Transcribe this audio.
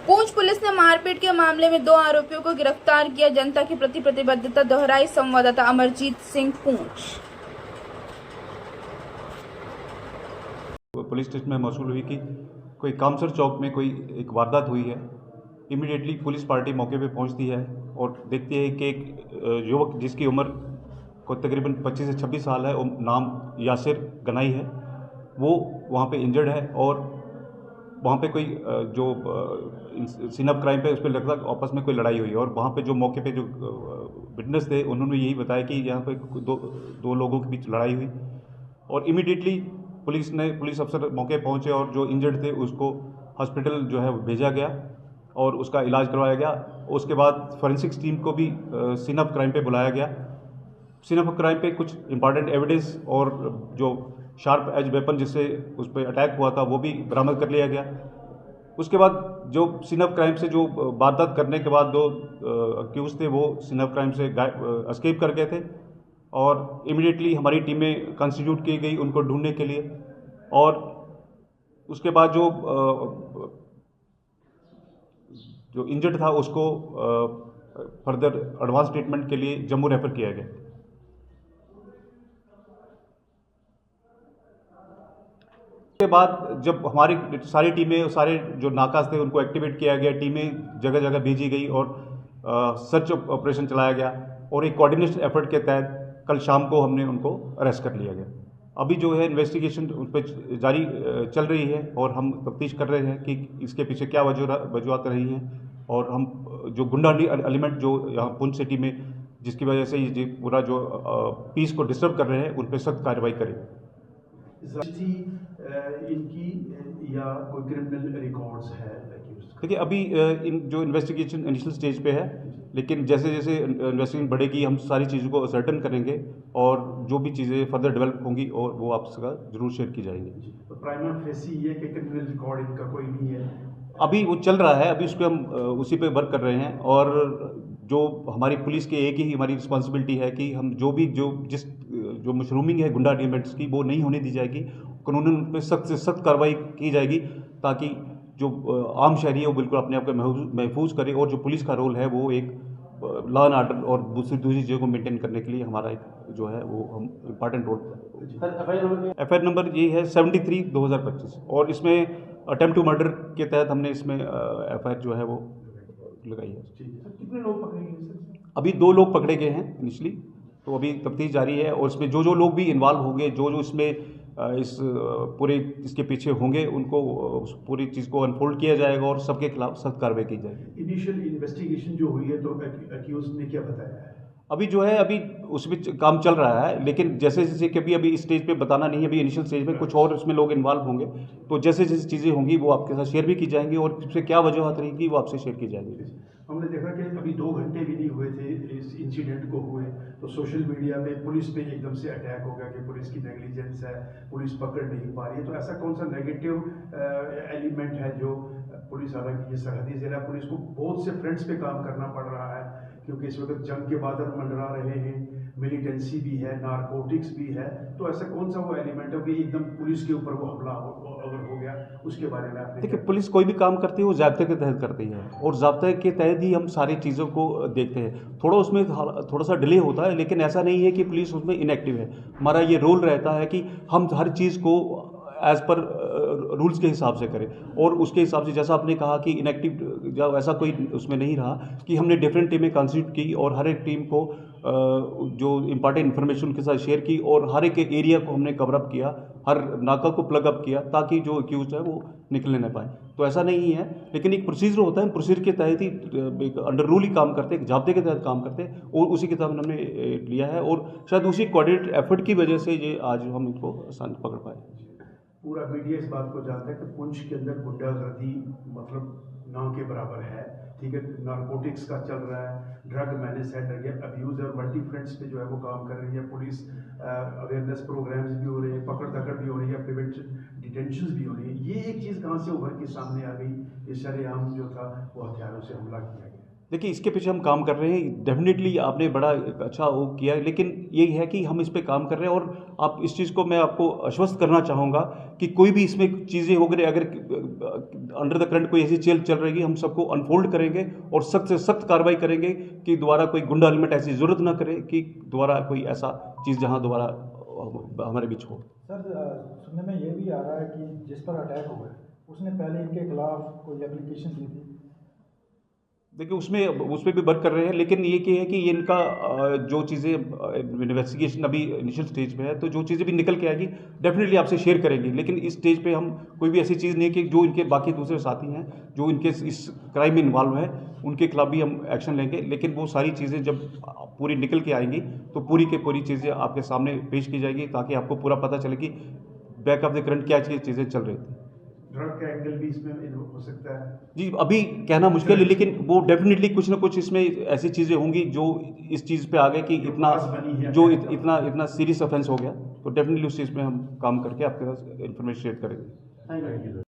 पूंछ police ने मारपीट के मामले में 2 आरोपियों को गिरफ्तार किया। जनता के प्रति प्रतिबद्धता दोहराई। संवाददाता अमरजीत सिंह, पूंछ। पुलिस स्टेशन में मौसूल हुई कि कोई कामसर चौक में कोई एक वारदात हुई है। इमीडिएटली पुलिस पार्टी मौके पे पहुंचती है और देखती है कि एक युवक जिसकी उम्र को तकरीबन 25 से 26 साल है और नाम यासिर गनाई है, वो वहाँ पे इंजर्ड है। और वहाँ पे कोई जो सीन ऑफ क्राइम पे उस पर लगता है आपस में कोई लड़ाई हुई है। और वहाँ पे जो मौके पे जो विटनेस थे उन्होंने यही बताया कि यहाँ पे दो लोगों के बीच लड़ाई हुई। और इमीडिएटली पुलिस अफसर मौके पहुंचे और जो इंजर्ड थे उसको हॉस्पिटल जो है भेजा गया और उसका इलाज करवाया गया। उसके बाद फॉरेंसिक्स टीम को भी सीन ऑफ क्राइम पे बुलाया गया। सीन ऑफ क्राइम पे कुछ इंपॉर्टेंट एविडेंस और जो शार्प एज वेपन जिससे उस पर अटैक हुआ था वो भी बरामद कर लिया गया। उसके बाद जो सीन ऑफ क्राइम से जो वारदात करने के बाद 2 अक्यूज थे वो सीन ऑफ क्राइम से एस्केप कर गए थे और इमीडिएटली हमारी टीमें कंस्टिट्यूट की गई उनको ढूंढने के लिए। और उसके बाद जो इंजर्ड था उसको फर्दर एडवांस ट्रीटमेंट के लिए जम्मू रेफर किया गया। उसके बाद जब हमारी सारी टीमें, सारे जो नाकाज थे उनको एक्टिवेट किया गया, टीमें जगह जगह भेजी गई और सर्च ऑपरेशन चलाया गया। और एक कोऑर्डिनेशन एफर्ट के तहत कल शाम को हमने उनको अरेस्ट कर लिया गया। अभी जो है इन्वेस्टिगेशन उस पर जारी चल रही है और हम तफ्तीश कर रहे हैं कि इसके पीछे क्या वजूहत रही हैं। और हम जो गुंडा एलिमेंट जो यहाँ पुंछ सिटी में जिसकी वजह से ये पूरा जो पीस को डिस्टर्ब कर रहे हैं उन पर सख्त कार्रवाई करें। इनकी या कोई क्रिमिनल रिकॉर्ड्स है? देखिए अभी इन जो इन्वेस्टिगेशन इनिशियल स्टेज पे है, लेकिन जैसे जैसे इन्वेस्टिगेशन बढ़ेगी हम सारी चीज़ों को असर्टन करेंगे और जो भी चीज़ें फर्दर डेवलप होंगी और वो आपसे जरूर शेयर की जाएंगी। तो प्राइमा फेसी ये कि क्रिमिनल रिकॉर्ड इनका कोई नहीं है? अभी वो चल रहा है, अभी उस पर हम उसी पे वर्क कर रहे हैं। और जो हमारी पुलिस की एक ही हमारी रिस्पॉन्सिबिलिटी है कि हम जो मशरूमिंग है गुंडा एलिमेंट्स की वो नहीं होने दी जाएगी। कानूनन उन पर सख्त से सख्त कार्रवाई की जाएगी ताकि जो आम शहरी है वो बिल्कुल अपने आप को महफूज करे। और जो पुलिस का रोल है वो एक लॉ एंड ऑर्डर और दूसरी चीज़ों को मेंटेन करने के लिए हमारा एक जो है वो हम इम्पॉर्टेंट रोल। एफ नंबर ये है 73/2025 और इसमें अटेम्प्ट टू मर्डर के तहत हमने इसमें एफ जो है वो लगाई है। कितने लोग पकड़े गए सर? अभी 2 लोग पकड़े गए हैं इनिशली, तो अभी तफ्तीश जारी है। और इसमें जो लोग भी इन्वॉल्व होंगे, जो इसमें इस पूरे इसके पीछे होंगे, उनको उस पूरी चीज़ को अनफोल्ड किया जाएगा और सबके खिलाफ सख्त कार्रवाई की जाएगी। इनिशियल इन्वेस्टिगेशन जो हुई है तो अक्यूज ने क्या बताया है? अभी जो है अभी उसमें काम चल रहा है, लेकिन जैसे जैसे कि अभी इस स्टेज पे बताना नहीं है। अभी इनिशियल स्टेज में कुछ और इसमें लोग इन्वॉल्व होंगे, तो जैसे जैसे चीज़ें होंगी वो आपके साथ शेयर भी की जाएंगी और इससे क्या वजूहत रहेगी वो आपसे शेयर की जाएगी। हमने देखा कि अभी 2 घंटे भी नहीं हुए थे इस इंसिडेंट को हुए तो सोशल मीडिया पे पुलिस पे एकदम से अटैक हो गया कि पुलिस की नेग्लिजेंस है, पुलिस पकड़ नहीं पा रही है। तो ऐसा कौन सा नेगेटिव एलिमेंट है जो पुलिस, हालांकि ये सरहदी ज़िला पुलिस को बहुत से फ्रंट्स पे काम करना पड़ रहा है क्योंकि इस वक्त जंग के बादल मंडरा रहे हैं, मिलिटेंसी भी है, नारकोटिक्स भी है। तो ऐसा कौन सा वो एलिमेंट है कि एकदम पुलिस के ऊपर वो हमला अगर हो गया, उसके बारे में आपने? देखिए पुलिस कोई भी काम करती है वो ज़ाब्ते के तहत करती है और ज़ाब्ते के तहत ही हम सारी चीज़ों को देखते हैं। थोड़ा सा डिले होता है, लेकिन ऐसा नहीं है कि पुलिस उसमें इनएक्टिव है। हमारा ये रोल रहता है कि हम हर चीज़ को एज़ पर रूल्स के हिसाब से करें और उसके हिसाब से जैसा आपने कहा कि इनएक्टिव जब ऐसा कोई उसमें नहीं रहा कि हमने डिफरेंट टीमें कॉन्स्टिट्यूट की और हर एक टीम को जो इंपॉर्टेंट इन्फॉर्मेशन के साथ शेयर की और हर एक एरिया को हमने कवर अप किया, हर नाका को प्लग अप किया ताकि जो एक्यूज है वो निकलने न पाए। तो ऐसा नहीं है, लेकिन एक प्रोसीजर होता है, प्रोसीजर के तहत ही एक अंडर रूल ही काम करते हैं, जाब्ते के तहत काम करते हैं और उसी के तहत हमने लिया है। और शायद उसी कोऑर्डिनेट एफर्ट की वजह से ये आज हम इनको आसान पकड़ पाए। पूरा मीडिया इस बात को जानता है कि पुंछ के अंदर गुंडागर्दी मतलब ना के बराबर है, ठीक है। नारकोटिक्स का चल रहा है, ड्रग मैनेज है, ड्रग अब्यूज़ और मल्टी फ्रंट्स पे जो है वो काम कर रही है पुलिस। अवेयरनेस प्रोग्राम्स भी हो रहे हैं, पकड़ दकड़ भी हो रही है, प्रिवेंशन डिटेंशंस भी हो रही है। ये एक चीज़ कहाँ से उभर के सामने आ गई? ये शरेआम जो था वो हथियारों से हमला किया गया। देखिए, इसके पीछे हम काम कर रहे हैं। डेफिनेटली आपने बड़ा एक अच्छा वो किया, लेकिन ये है कि हम इस पे काम कर रहे हैं और आप इस चीज़ को मैं आपको आश्वस्त करना चाहूँगा कि कोई भी इसमें चीज़ें हो गई, अगर अंडर द करंट कोई ऐसी चीज़ चल रही है, हम सबको अनफोल्ड करेंगे और सख्त से सख्त कार्रवाई करेंगे कि दोबारा कोई गुंडा एलिमेंट ऐसी ज़रूरत ना करे कि दोबारा कोई ऐसा चीज़ जहाँ दोबारा हमारे बीच हो। सर, सुनने में ये भी आ रहा है कि जिस पर अटैक हुआ है उसने पहले इनके खिलाफ कोई एप्लीकेशन दी थी। देखिए, उस पर भी वर्क कर रहे हैं, लेकिन ये क्या है कि ये इनका जो चीज़ें इन्वेस्टिगेशन अभी इनिशियल स्टेज पे है, तो जो चीज़ें भी निकल के आएगी डेफिनेटली आपसे शेयर करेंगे। लेकिन इस स्टेज पे हम कोई भी ऐसी चीज़ नहीं कि जो इनके बाकी दूसरे साथी हैं जो इनके इस क्राइम में इन्वॉल्व हैं उनके खिलाफ भी हम एक्शन लेंगे। लेकिन वो सारी चीज़ें जब पूरी निकल के आएंगी तो पूरी की पूरी चीज़ें आपके सामने पेश की जाएगी, ताकि आपको पूरा पता चले कि बैक ऑफ द करंट क्या चीज़ें चल रही थी। ड्रग का एंगल भी इसमें हो सकता है जी, अभी कहना मुश्किल है, लेकिन वो डेफिनेटली कुछ ना कुछ इसमें ऐसी चीज़ें होंगी जो इस चीज़ पे आ गए कि इतना सीरियस ऑफेंस हो गया, तो डेफिनेटली उस चीज़ में हम काम करके आपके साथ इन्फॉर्मेशन शेयर करेंगे। Thank you.